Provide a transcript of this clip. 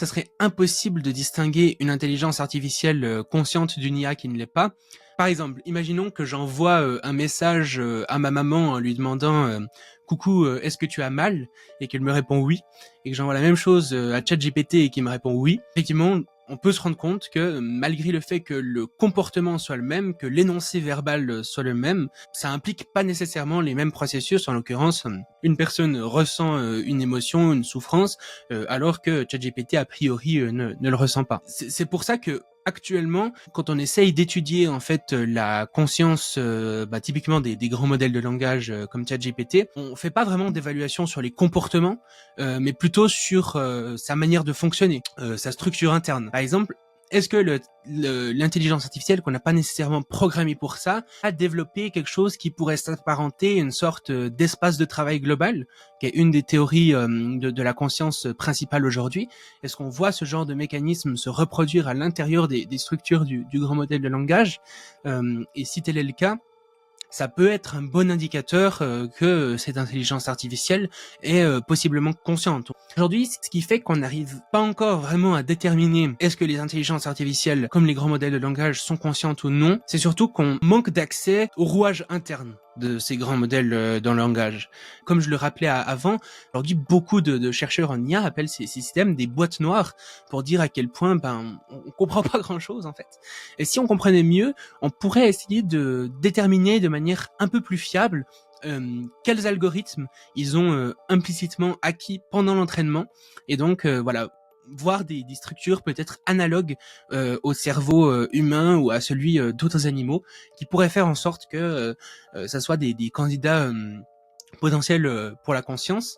Ça serait impossible de distinguer une intelligence artificielle consciente d'une IA qui ne l'est pas. Par exemple, imaginons que j'envoie un message à ma maman en lui demandant coucou, est-ce que tu as mal? Et qu'elle me répond oui. Et que j'envoie la même chose à ChatGPT et qu'il me répond oui. Effectivement, on peut se rendre compte que malgré le fait que le comportement soit le même, que l'énoncé verbal soit le même, ça implique pas nécessairement les mêmes processus. En l'occurrence, une personne ressent une émotion, une souffrance, alors que ChatGPT a priori ne le ressent pas. C'est pour ça que actuellement, quand on essaye d'étudier en fait la conscience, typiquement des grands modèles de langage comme ChatGPT, on fait pas vraiment d'évaluation sur les comportements, mais plutôt sur sa manière de fonctionner, sa structure interne. Par exemple, est-ce que l'intelligence artificielle, qu'on n'a pas nécessairement programmée pour ça, a développé quelque chose qui pourrait s'apparenter à une sorte d'espace de travail global, qui est une des théories de la conscience principale aujourd'hui? Est-ce qu'on voit ce genre de mécanisme se reproduire à l'intérieur des structures du grand modèle de langage? Et si tel est le cas, ça peut être un bon indicateur que cette intelligence artificielle est possiblement consciente. Aujourd'hui, ce qui fait qu'on n'arrive pas encore vraiment à déterminer est-ce que les intelligences artificielles, comme les grands modèles de langage, sont conscientes ou non, c'est surtout qu'on manque d'accès au rouage interne de ces grands modèles dans le langage. Comme je le rappelais avant, aujourd'hui beaucoup de chercheurs en IA appellent ces systèmes des boîtes noires pour dire à quel point on comprend pas grand-chose en fait. Et si on comprenait mieux, on pourrait essayer de déterminer de manière un peu plus fiable quels algorithmes ils ont implicitement acquis pendant l'entraînement, et donc voilà, voir des structures peut-être analogues au cerveau humain ou à celui d'autres animaux, qui pourraient faire en sorte que ça soit des candidats potentiels pour la conscience.